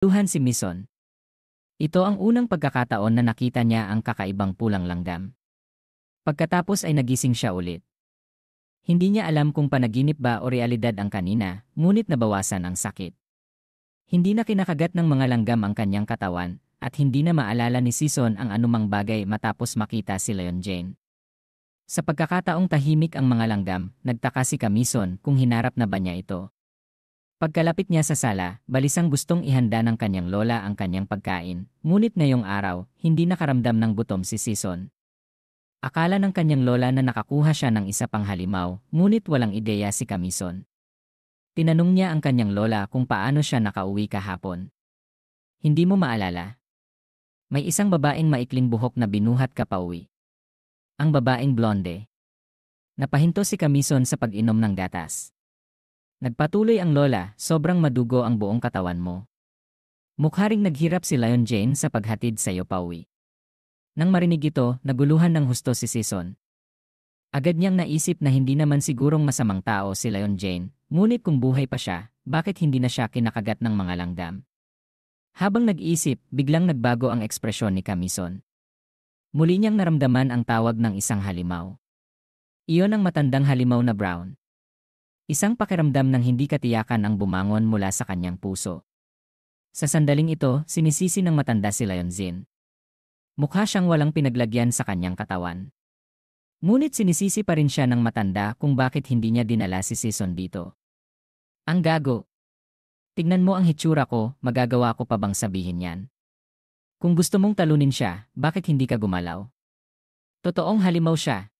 Luhan si Mison. Ito ang unang pagkakataon na nakita niya ang kakaibang pulang langgam. Pagkatapos ay nagising siya ulit. Hindi niya alam kung panaginip ba o realidad ang kanina, ngunit nabawasan ang sakit. Hindi na kinakagat ng mga langgam ang kanyang katawan, at hindi na maalala ni Sison ang anumang bagay matapos makita si Leon Jane. Sa pagkakataong tahimik ang mga langgam, nagtaka si Camison kung hinarap na ba niya ito. Pagkalapit niya sa sala, balisang gustong ihanda ng kanyang lola ang kanyang pagkain, ngunit ngayong araw, hindi nakaramdam ng gutom si Sison. Akala ng kanyang lola na nakakuha siya ng isa pang halimaw, ngunit walang ideya si Camison. Tinanong niya ang kanyang lola kung paano siya nakauwi kahapon. Hindi mo maalala? May isang babaeng maikling buhok na binuhat ka pauwi. Ang babaeng blonde. Napahinto si Camison sa pag-inom ng gatas. Nagpatuloy ang lola, sobrang madugo ang buong katawan mo. Mukha ring naghirap si Leon Jane sa paghatid sa iyo pauwi. Nang marinig ito, naguluhan ng husto si Sison. Agad niyang naisip na hindi naman sigurong masamang tao si Leon Jane, ngunit kung buhay pa siya, bakit hindi na siya kinakagat ng mga langgam? Habang nag-iisip, biglang nagbago ang ekspresyon ni Camison. Muli niyang naramdaman ang tawag ng isang halimaw. Iyon ang matandang halimaw na brown. Isang pakiramdam ng hindi katiyakan ang bumangon mula sa kanyang puso. Sa sandaling ito, sinisisi ng matanda si Leon Jane. Mukha siyang walang pinaglagyan sa kanyang katawan. Ngunit sinisisi pa rin siya ng matanda kung bakit hindi niya dinala si Sison dito. Ang gago. Tignan mo ang hitsura ko, magagawa ko pa bang sabihin yan? Kung gusto mong talunin siya, bakit hindi ka gumalaw? Totoong halimaw siya.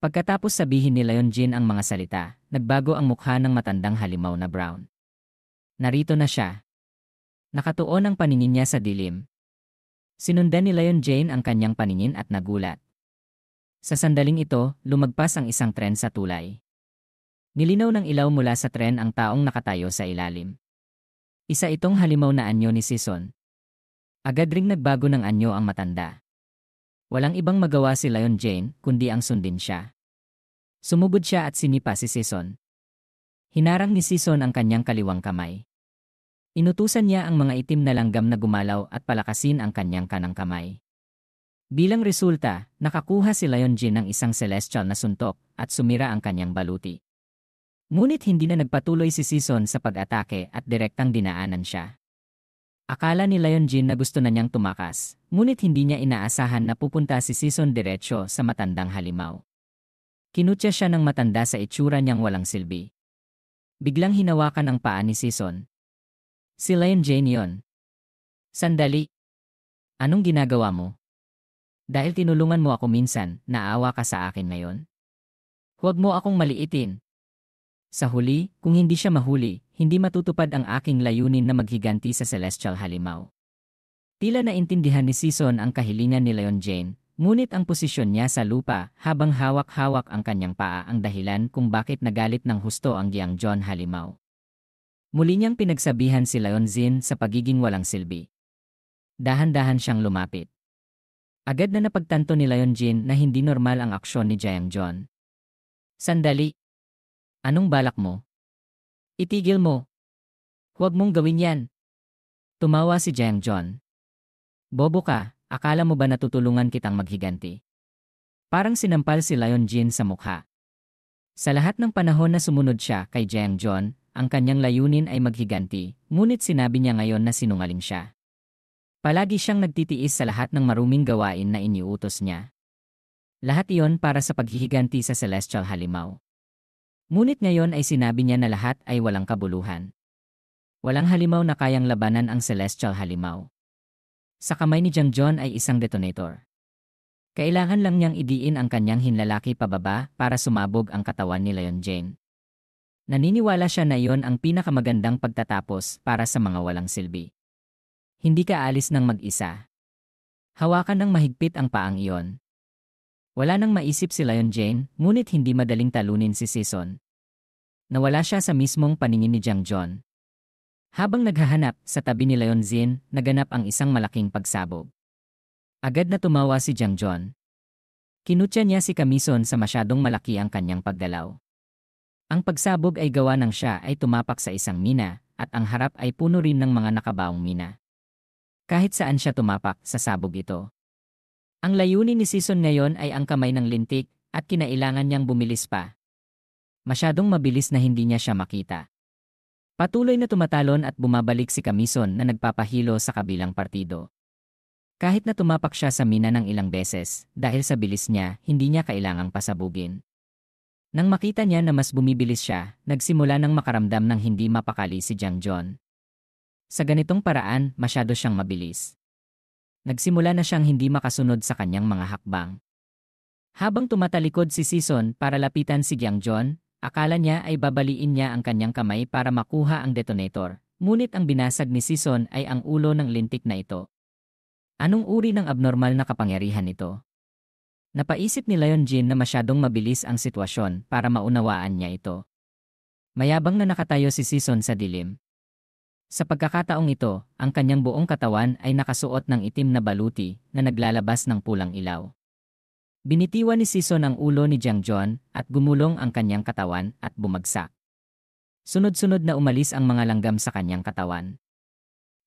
Pagkatapos sabihin ni Leon Jane ang mga salita, nagbago ang mukha ng matandang halimaw na brown. Narito na siya. Nakatuon ang paningin niya sa dilim. Sinundan ni Leon Jane ang kanyang paningin at nagulat. Sa sandaling ito, lumagpas ang isang tren sa tulay. Nilinaw ng ilaw mula sa tren ang taong nakatayo sa ilalim. Isa itong halimaw na anyo ni Sison. Agad ring nagbago ng anyo ang matanda. Walang ibang magawa si Leon Jane kundi ang sundin siya. Sumugod siya at sinipa si Sison. Hinarang ni Sison ang kanyang kaliwang kamay. Inutusan niya ang mga itim na langgam na gumalaw at palakasin ang kanyang kanang kamay. Bilang resulta, nakakuha si Leon Jane ng isang celestial na suntok at sumira ang kanyang baluti. Ngunit hindi na nagpatuloy si Sison sa pag-atake at direktang dinaanan siya. Akala ni Leon Jane na gusto na niyang tumakas, ngunit hindi niya inaasahan na pupunta si Sison diretsyo sa matandang halimaw. Kinutya siya ng matanda sa itsura niyang walang silbi. Biglang hinawakan ang paa ni Sison. Si Leon Jane yon. Sandali. Anong ginagawa mo? Dahil tinulungan mo ako minsan, naawa ka sa akin ngayon? Huwag mo akong maliitin. Sa huli, kung hindi siya mahuli, hindi matutupad ang aking layunin na maghiganti sa celestial halimaw. Tila naintindihan ni Sison ang kahilingan ni Leon Jane, ngunit ang posisyon niya sa lupa habang hawak-hawak ang kanyang paa ang dahilan kung bakit nagalit ng husto ang Giang John halimaw. Muli niyang pinagsabihan si Leon Jane sa pagiging walang silbi. Dahan-dahan siyang lumapit. Agad na napagtanto ni Leon Jane na hindi normal ang aksyon ni Giang John. Sandali. Anong balak mo? Itigil mo. Huwag mong gawin yan. Tumawa si Giang John. Bobo ka, akala mo ba natutulungan kitang maghiganti? Parang sinampal si Leon Jane sa mukha. Sa lahat ng panahon na sumunod siya kay Giang John, ang kanyang layunin ay maghiganti, ngunit sinabi niya ngayon na sinungaling siya. Palagi siyang nagtitiis sa lahat ng maruming gawain na iniutos niya. Lahat iyon para sa paghihiganti sa celestial halimaw. Ngunit ngayon ay sinabi niya na lahat ay walang kabuluhan. Walang halimaw na kayang labanan ang celestial halimaw. Sa kamay ni Giang John ay isang detonator. Kailangan lang niyang idiin ang kanyang hinlalaki pababa para sumabog ang katawan ni Leon Jane. Naniniwala siya na iyon ang pinakamagandang pagtatapos para sa mga walang silbi. Hindi ka alis ng mag-isa. Hawakan ng mahigpit ang paang iyon. Wala nang maisip si Leon Jane, ngunit hindi madaling talunin si Sison. Nawala siya sa mismong paningin ni Giang John. Habang naghahanap, sa tabi ni Leon Jane, naganap ang isang malaking pagsabog. Agad na tumawa si Giang John. Kinutya niya si Camison sa masyadong malaki ang kanyang paggalaw. Ang pagsabog ay gawa ng siya ay tumapak sa isang mina, at ang harap ay puno rin ng mga nakabaong mina. Kahit saan siya tumapak, sasabog ito. Ang layunin ni Season ngayon ay ang kamay ng lintik at kinailangan niyang bumilis pa. Masyadong mabilis na hindi niya siya makita. Patuloy na tumatalon at bumabalik si Camison na nagpapahilo sa kabilang partido. Kahit na tumapak siya sa mina ng ilang beses, dahil sa bilis niya, hindi niya kailangang pasabugin. Nang makita niya na mas bumibilis siya, nagsimula ng makaramdam ng hindi mapakali si Jiang John. Sa ganitong paraan, masyado siyang mabilis. Nagsimula na siyang hindi makasunod sa kanyang mga hakbang. Habang tumatalikod si Season para lapitan si Jiang John, akala niya ay babaliin niya ang kanyang kamay para makuha ang detonator, ngunit ang binasag ni Season ay ang ulo ng lintik na ito. Anong uri ng abnormal na kapangyarihan ito? Napaisip ni Leon Jin na masyadong mabilis ang sitwasyon para maunawaan niya ito. Mayabang na nakatayo si Season sa dilim. Sa pagkakataong ito, ang kanyang buong katawan ay nakasuot ng itim na baluti na naglalabas ng pulang ilaw. Binitiwan ni Season ang ulo ni Jiang John at gumulong ang kanyang katawan at bumagsak. Sunod-sunod na umalis ang mga langgam sa kanyang katawan.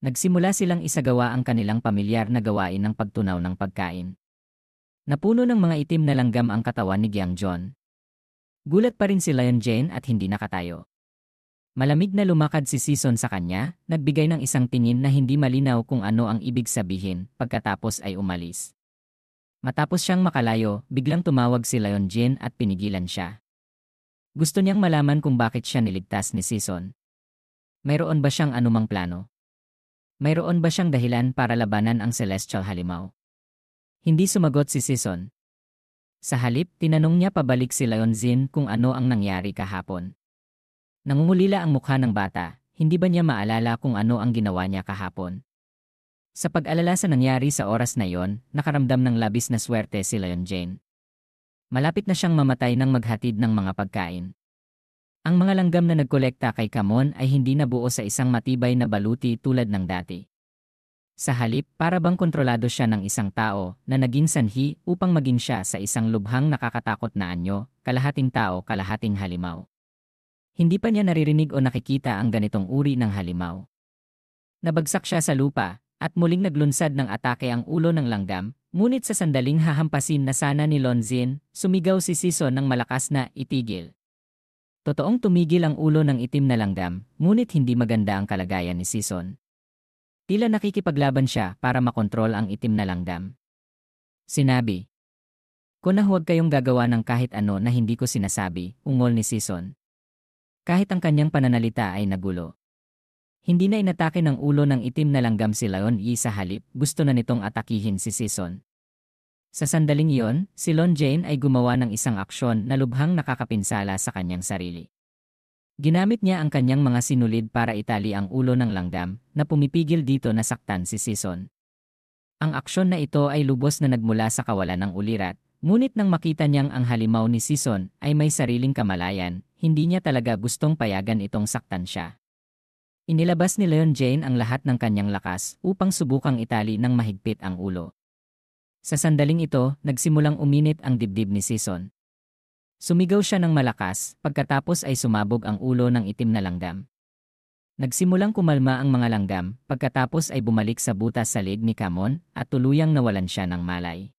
Nagsimula silang isagawa ang kanilang pamilyar na gawain ng pagtunaw ng pagkain. Napuno ng mga itim na langgam ang katawan ni Jiang John. Gulat pa rin si Lion Jane at hindi nakatayo. Malamig na lumakad si Season sa kanya, nagbigay ng isang tingin na hindi malinaw kung ano ang ibig sabihin, pagkatapos ay umalis. Matapos siyang makalayo, biglang tumawag si Lion Jane at pinigilan siya. Gusto niyang malaman kung bakit siya niligtas ni Season. Mayroon ba siyang anumang plano? Mayroon ba siyang dahilan para labanan ang Celestial Halimaw? Hindi sumagot si Season. Sa halip, tinanong niya pabalik si Lion Jin kung ano ang nangyari kahapon. Nangungulila ang mukha ng bata, hindi ba niya maalala kung ano ang ginawa niya kahapon? Sa pag-alala sa nangyari sa oras na yon, nakaramdam ng labis na swerte si Lion Jane. Malapit na siyang mamatay nang maghatid ng mga pagkain. Ang mga langgam na nagkolekta kay Camon ay hindi nabuo sa isang matibay na baluti tulad ng dati. Sa halip, para bang kontrolado siya ng isang tao na naging sanhi upang maging siya sa isang lubhang nakakatakot na anyo, kalahating tao, kalahating halimaw. Hindi pa niya naririnig o nakikita ang ganitong uri ng halimaw. Nabagsak siya sa lupa at muling naglunsad ng atake ang ulo ng langgam, ngunit sa sandaling hahampasin na sana ni Lonzin, sumigaw si Season ng malakas na itigil. Totoong tumigil ang ulo ng itim na langgam, ngunit hindi maganda ang kalagayan ni Season. Tila nakikipaglaban siya para makontrol ang itim na langgam. Sinabi ko na huwag kayong gagawa ng kahit ano na hindi ko sinasabi, ungol ni Season. Kahit ang kanyang pananalita ay nagulo. Hindi na inatake ng ulo ng itim na langgam si Lion Yi sa halip, gusto na nitong atakihin si Season. Sa sandaling iyon, si Lon Jane ay gumawa ng isang aksyon na lubhang nakakapinsala sa kanyang sarili. Ginamit niya ang kanyang mga sinulid para itali ang ulo ng langgam na pumipigil dito na saktan si Season. Ang aksyon na ito ay lubos na nagmula sa kawalan ng ulirat, ngunit nang makita niyang ang halimaw ni Season ay may sariling kamalayan, hindi niya talaga gustong payagan itong saktan siya. Inilabas ni Leon Jane ang lahat ng kanyang lakas upang subukang itali ng mahigpit ang ulo. Sa sandaling ito, nagsimulang uminit ang dibdib ni Season. Sumigaw siya ng malakas, pagkatapos ay sumabog ang ulo ng itim na langgam. Nagsimulang kumalma ang mga langgam, pagkatapos ay bumalik sa butas sa leg ni Camon at tuluyang nawalan siya ng malay.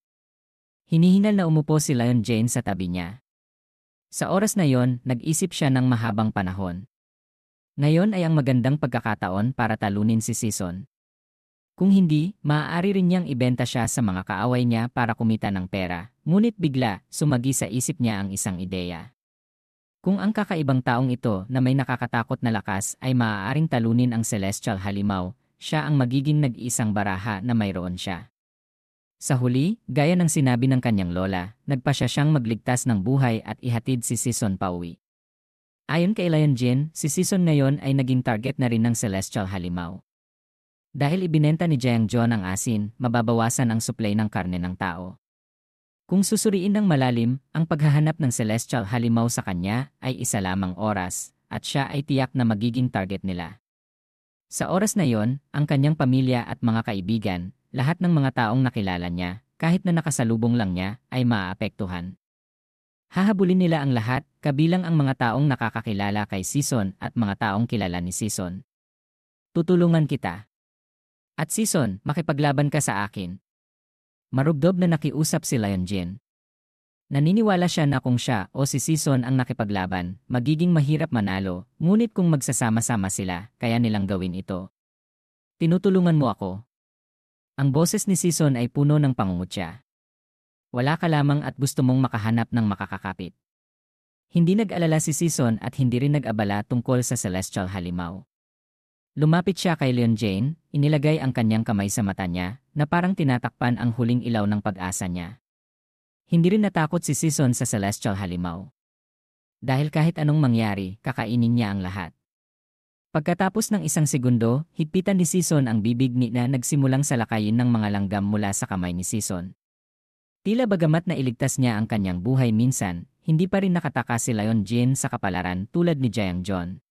Hinihingal na umupo si Lion Jane sa tabi niya. Sa oras na yon, nag-isip siya ng mahabang panahon. Ngayon ay ang magandang pagkakataon para talunin si Season. Kung hindi, maaari rin niyang ibenta siya sa mga kaaway niya para kumita ng pera, ngunit bigla, sumagi sa isip niya ang isang ideya. Kung ang kakaibang taong ito na may nakakatakot na lakas ay maaaring talunin ang Celestial Halimaw, siya ang magiging nag-iisang baraha na mayroon siya. Sa huli, gaya ng sinabi ng kanyang lola, nagpasya siyang magligtas ng buhay at ihatid si Season pauwi. Ayon kay Lion Jin, si Season ngayon ay naging target na rin ng Celestial Halimaw. Dahil ibinenta ni Jiang John ang asin, mababawasan ang supply ng karne ng tao. Kung susuriin ng malalim, ang paghahanap ng Celestial Halimaw sa kanya ay isa lamang oras, at siya ay tiyak na magiging target nila. Sa oras na yon, ang kanyang pamilya at mga kaibigan, lahat ng mga taong nakilala niya, kahit na nakasalubong lang niya, ay maaapektuhan. Hahabulin nila ang lahat, kabilang ang mga taong nakakakilala kay Season at mga taong kilala ni Season. Tutulungan kita. At Season, makipaglaban ka sa akin. Marubdob na nakiusap si Lion Jin. Naniniwala siya na kung siya o si Season ang nakipaglaban, magiging mahirap manalo, ngunit kung magsasama-sama sila, kaya nilang gawin ito. Tinutulungan mo ako. Ang boses ni Season ay puno ng pangungutya. Wala ka lamang at gusto mong makahanap ng makakakapit. Hindi nag-alala si Season at hindi rin nag-abala tungkol sa Celestial Halimaw. Lumapit siya kay Leon Jane, inilagay ang kanyang kamay sa mata niya, na parang tinatakpan ang huling ilaw ng pag-asa niya. Hindi rin natakot si Season sa Celestial Halimaw. Dahil kahit anong mangyari, kakainin niya ang lahat. Pagkatapos ng isang segundo, higpitan ni Season ang bibig ni na nagsimulang salakayin ng mga langgam mula sa kamay ni Season. Tila bagamat na iligtas niya ang kanyang buhay minsan, hindi pa rin nakataka si Lion Jin sa kapalaran tulad ni Jiang John.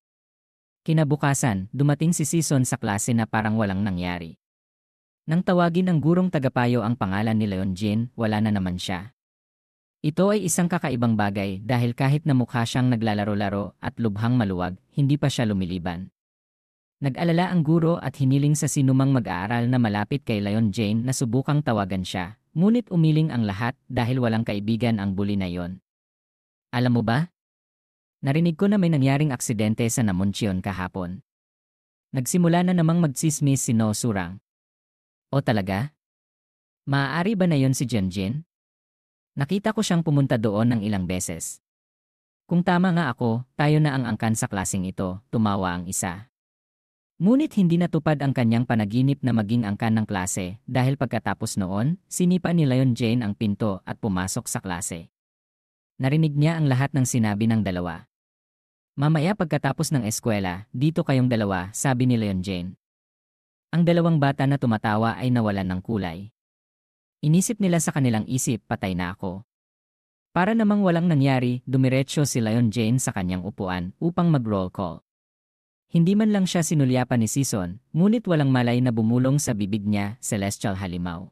Kinabukasan, dumating si Season sa klase na parang walang nangyari. Nang tawagin ng gurong tagapayo ang pangalan ni Leon Jin, wala na naman siya. Ito ay isang kakaibang bagay dahil kahit na mukha siyang naglalaro-laro at lubhang maluwag, hindi pa siya lumiliban. Nag-alala ang guro at hiniling sa sinumang mag-aaral na malapit kay Leon Jin na subukang tawagan siya, ngunit umiling ang lahat dahil walang kaibigan ang bully na yon. Alam mo ba? Narinig ko na may nangyaring aksidente sa Namuncheon kahapon. Nagsimula na namang magsismis si No Surang. O talaga? Maaari ba na yon si Jianjin? Nakita ko siyang pumunta doon ng ilang beses. Kung tama nga ako, tayo na ang angkan sa klaseng ito, tumawa ang isa. Ngunit hindi natupad ang kanyang panaginip na maging angkan ng klase dahil pagkatapos noon, sinipa ni Leon Jane ang pinto at pumasok sa klase. Narinig niya ang lahat ng sinabi ng dalawa. Mamaya pagkatapos ng eskwela, dito kayong dalawa, sabi ni Leon Jane. Ang dalawang bata na tumatawa ay nawalan ng kulay. Inisip nila sa kanilang isip, patay na ako. Para namang walang nangyari, dumiretso si Leon Jane sa kanyang upuan upang mag-roll call. Hindi man lang siya sinulyapan ni Season, ngunit walang malay na bumulong sa bibig niya, Celestial Halimaw.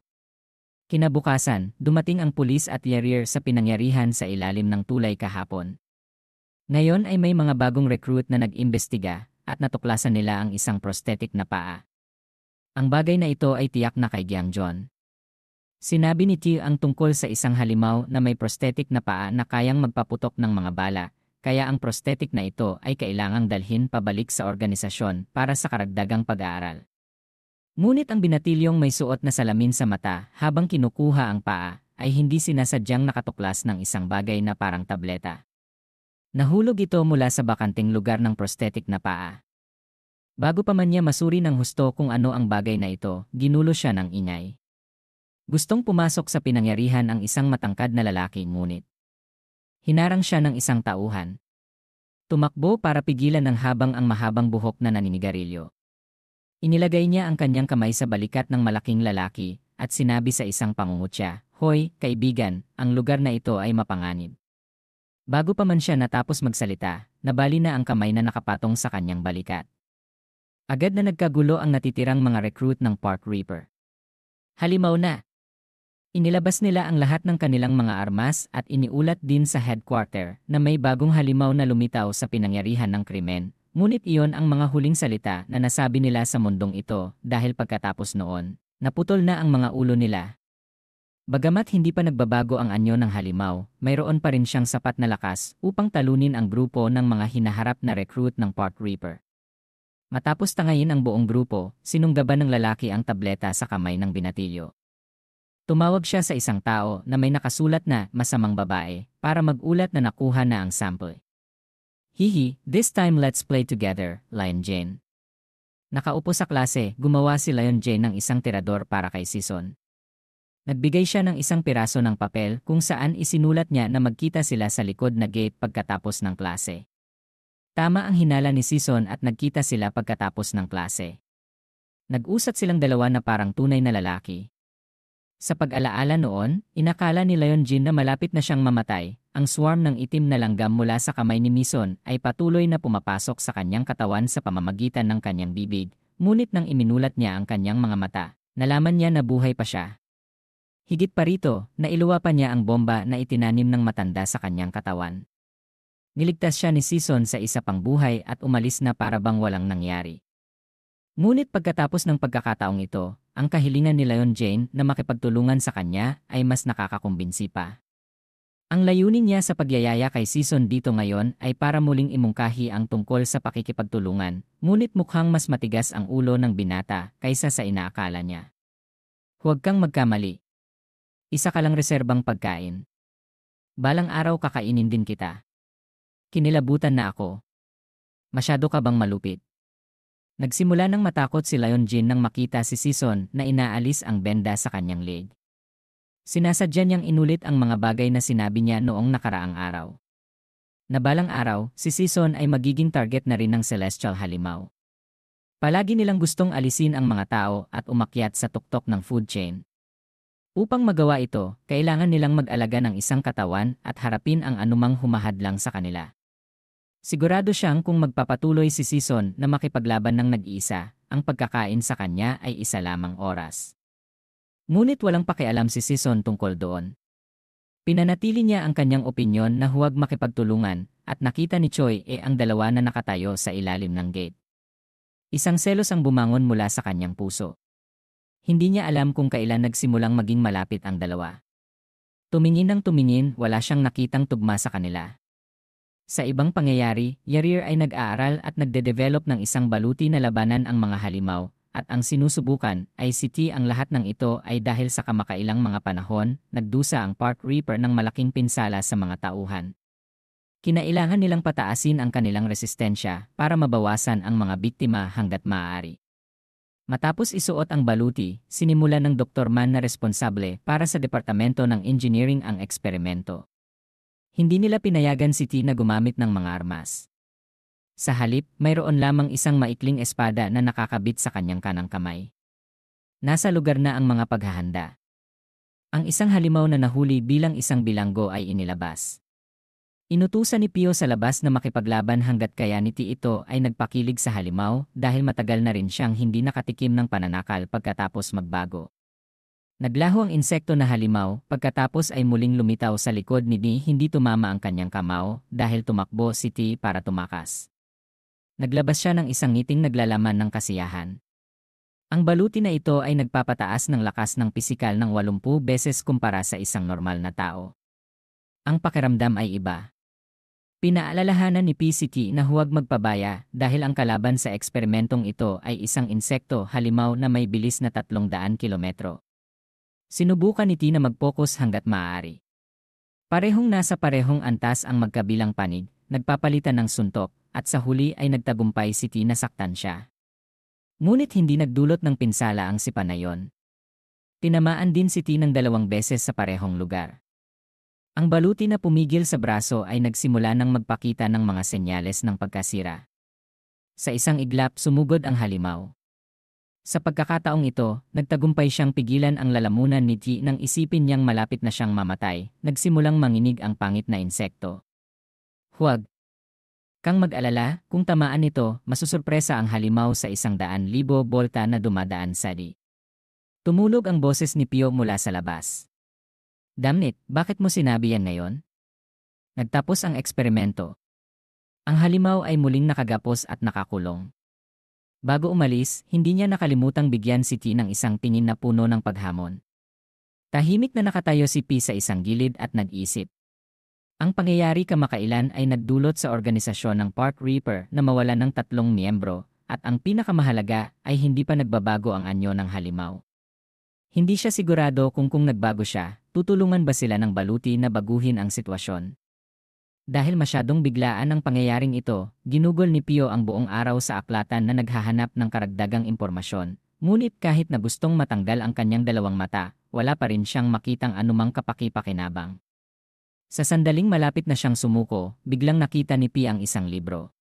Kinabukasan, dumating ang pulis at yarier sa pinangyarihan sa ilalim ng tulay kahapon. Ngayon ay may mga bagong recruit na nag-imbestiga at natuklasan nila ang isang prosthetic na paa. Ang bagay na ito ay tiyak na kay Jiang John. Sinabi ni T ang tungkol sa isang halimaw na may prosthetic na paa na kayang magpaputok ng mga bala, kaya ang prosthetic na ito ay kailangang dalhin pabalik sa organisasyon para sa karagdagang pag-aaral. Ngunit ang binatilyong may suot na salamin sa mata habang kinukuha ang paa ay hindi sinasadyang nakatuklas ng isang bagay na parang tableta. Nahulog ito mula sa bakanting lugar ng prosthetic na paa. Bago pa man niya masuri ng husto kung ano ang bagay na ito, ginulo siya ng ingay. Gustong pumasok sa pinangyarihan ang isang matangkad na lalaki ngunit hinarang siya ng isang tauhan. Tumakbo para pigilan ng habang ang mahabang buhok na naninigarilyo. Inilagay niya ang kanyang kamay sa balikat ng malaking lalaki at sinabi sa isang pangungutya, "Hoy, kaibigan, ang lugar na ito ay mapanganib." Bago pa man siya natapos magsalita, nabali na ang kamay na nakapatong sa kanyang balikat. Agad na nagkagulo ang natitirang mga recruit ng Park Reaper. Halimaw na! Inilabas nila ang lahat ng kanilang mga armas at iniulat din sa headquarter na may bagong halimaw na lumitaw sa pinangyarihan ng krimen, ngunit iyon ang mga huling salita na nasabi nila sa mundong ito dahil pagkatapos noon, naputol na ang mga ulo nila. Bagamat hindi pa nagbabago ang anyo ng halimaw, mayroon pa rin siyang sapat na lakas upang talunin ang grupo ng mga hinaharap na recruit ng Park Reaper. Matapos tangayin ang buong grupo, sinunggaban ng lalaki ang tableta sa kamay ng binatilyo. Tumawag siya sa isang tao na may nakasulat na masamang babae para mag-ulat na nakuha na ang sample. Hihi, this time let's play together, Lion Jane. Nakaupo sa klase, gumawa si Lion Jane ng isang tirador para kay Season. Nagbigay siya ng isang piraso ng papel kung saan isinulat niya na magkita sila sa likod na gate pagkatapos ng klase. Tama ang hinala ni Season at nagkita sila pagkatapos ng klase. Nag-usat silang dalawa na parang tunay na lalaki. Sa pag-alaala noon, inakala ni Leon Jin na malapit na siyang mamatay. Ang swarm ng itim na langgam mula sa kamay ni Season ay patuloy na pumapasok sa kanyang katawan sa pamamagitan ng kanyang bibig, ngunit nang iminulat niya ang kanyang mga mata, nalaman niya na buhay pa siya. Higit pa rito, nailuwa pa niya ang bomba na itinanim ng matanda sa kanyang katawan. Niligtas siya ni Season sa isa pang buhay at umalis na para bang walang nangyari. Ngunit pagkatapos ng pagkakataong ito, ang kahilingan ni Leon Jane na makipagtulungan sa kanya ay mas nakakakumbinsi pa. Ang layunin niya sa pagyayaya kay Season dito ngayon ay para muling imungkahi ang tungkol sa pakikipagtulungan, ngunit mukhang mas matigas ang ulo ng binata kaysa sa inaakala niya. Huwag kang magkamali. Isa ka lang reserbang pagkain. Balang araw kakainin din kita. Kinilabutan na ako. Masyado ka bang malupit? Nagsimula ng matakot si Leon Jin nang makita si Season na inaalis ang benda sa kanyang leg. Sinasadya niyang inulit ang mga bagay na sinabi niya noong nakaraang araw. Na balang araw, si Season ay magiging target na rin ng celestial halimaw. Palagi nilang gustong alisin ang mga tao at umakyat sa tuktok ng food chain. Upang magawa ito, kailangan nilang mag-alaga ng isang katawan at harapin ang anumang humahadlang sa kanila. Sigurado siyang kung magpapatuloy si Season na makipaglaban ng nag-iisa, ang pagkakain sa kanya ay isa lamang oras. Ngunit walang pakialam si Season tungkol doon. Pinanatili niya ang kanyang opinyon na huwag makipagtulungan at nakita ni Choi ang dalawa na nakatayo sa ilalim ng gate. Isang selos ang bumangon mula sa kanyang puso. Hindi niya alam kung kailan nagsimulang maging malapit ang dalawa. Tumingin ng tumingin, wala siyang nakitang tugma sa kanila. Sa ibang pangyayari, Yarir ay nag-aaral at nagde-develop ng isang baluti na labanan ang mga halimaw, at ang sinusubukan ay si T. Ang lahat ng ito ay dahil sa kamakailang mga panahon, nagdusa ang Park Reaper ng malaking pinsala sa mga tauhan. Kinailangan nilang pataasin ang kanilang resistensya para mabawasan ang mga biktima hanggat maaari. Matapos isuot ang baluti, sinimula ng Dr. Man na responsable para sa Departamento ng Engineering ang eksperimento. Hindi nila pinayagan si T na gumamit ng mga armas. Sa halip, mayroon lamang isang maikling espada na nakakabit sa kanyang kanang kamay. Nasa lugar na ang mga paghahanda. Ang isang halimaw na nahuli bilang isang bilanggo ay inilabas. Inutusan ni Pio sa labas na makipaglaban hanggat kaya ni T ito ay nagpakilig sa halimaw dahil matagal na rin siyang hindi nakatikim ng pananakal pagkatapos magbago. Naglaho ang insekto na halimaw, pagkatapos ay muling lumitaw sa likod ni D. Hindi tumama ang kanyang kamao dahil tumakbo si T para tumakas. Naglabas siya ng isang ngiting naglalaman ng kasiyahan. Ang baluti na ito ay nagpapataas ng lakas ng pisikal ng 80 beses kumpara sa isang normal na tao. Ang pakiramdam ay iba. Pinaalalahanan ni PCT na huwag magpabaya dahil ang kalaban sa eksperimentong ito ay isang insekto halimaw na may bilis na 300 kilometro. Sinubukan ni T na mag-focus hanggat maaari. Parehong nasa parehong antas ang magkabilang panig, nagpapalitan ng suntok, at sa huli ay nagtagumpay si T na saktan siya. Ngunit hindi nagdulot ng pinsala ang sipa na yon. Tinamaan din si T ng 2 beses sa parehong lugar. Ang baluti na pumigil sa braso ay nagsimula ng magpakita ng mga senyales ng pagkasira. Sa isang iglap sumugod ang halimaw. Sa pagkakataong ito, nagtagumpay siyang pigilan ang lalamunan ni T nang isipin niyang malapit na siyang mamatay, nagsimulang manginig ang pangit na insekto. Huwag kang mag-alala, kung tamaan nito, masusurpresa ang halimaw sa 100,000 bolta na dumadaan sa di. Tumulog ang boses ni Pio mula sa labas. Damnit, bakit mo sinabi yan ngayon? Nagtapos ang eksperimento. Ang halimaw ay muling nakagapos at nakakulong. Bago umalis, hindi niya nakalimutang bigyan si T ng isang tingin na puno ng paghamon. Tahimik na nakatayo si P sa isang gilid at nag-isip. Ang pangyayari kamakailan ay nagdulot sa organisasyon ng Park Reaper na mawalan ng 3 miyembro, at ang pinakamahalaga ay hindi pa nagbabago ang anyo ng halimaw. Hindi siya sigurado kung nagbago siya, tutulungan ba sila ng baluti na baguhin ang sitwasyon. Dahil masyadong biglaan ang pangyayaring ito, ginugol ni Pio ang buong araw sa aklatan na naghahanap ng karagdagang impormasyon, ngunit kahit na gustong matanggal ang kanyang 2 mata, wala pa rin siyang makitang anumang kapaki-pakinabang. Sa sandaling malapit na siyang sumuko, biglang nakita ni P ang isang libro.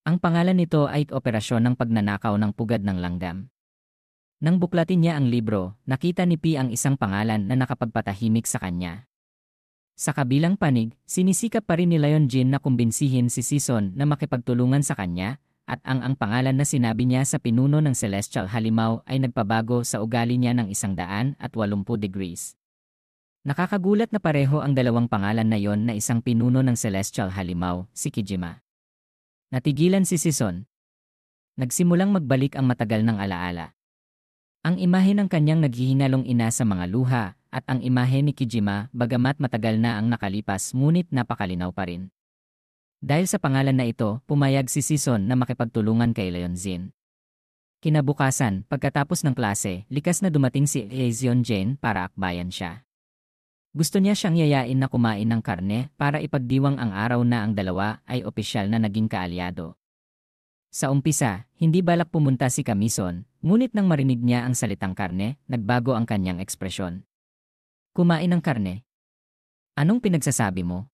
Ang pangalan nito ay Operasyon ng Pagnanakaw ng Pugad ng Langgam. Nang buklatin niya ang libro, nakita ni P ang isang pangalan na nakapagpatahimik sa kanya. Sa kabilang panig, sinisikap pa rin ni Leon Jin na kumbinsihin si Season na makipagtulungan sa kanya, at ang pangalan na sinabi niya sa pinuno ng Celestial Halimaw ay nagpabago sa ugali niya ng 180 degrees. Nakakagulat na pareho ang 2 pangalan na yon na isang pinuno ng Celestial Halimaw, si Kijima. Natigilan si Season. Nagsimulang magbalik ang matagal ng alaala. Ang imahe ng kanyang naghihinalong ina sa mga luha, at ang imahe ni Kijima bagamat matagal na ang nakalipas ngunit napakalinaw pa rin. Dahil sa pangalan na ito, pumayag si Sison na makipagtulungan kay Leonzin. Kinabukasan, pagkatapos ng klase, likas na dumating si Ezion Jane para akbayan siya. Gusto niya siyang yayain na kumain ng karne para ipagdiwang ang araw na ang dalawa ay opisyal na naging kaalyado. Sa umpisa, hindi balak pumunta si Kamison, ngunit nang marinig niya ang salitang karne, nagbago ang kanyang ekspresyon. Kumain ng karne? Anong pinagsasabi mo?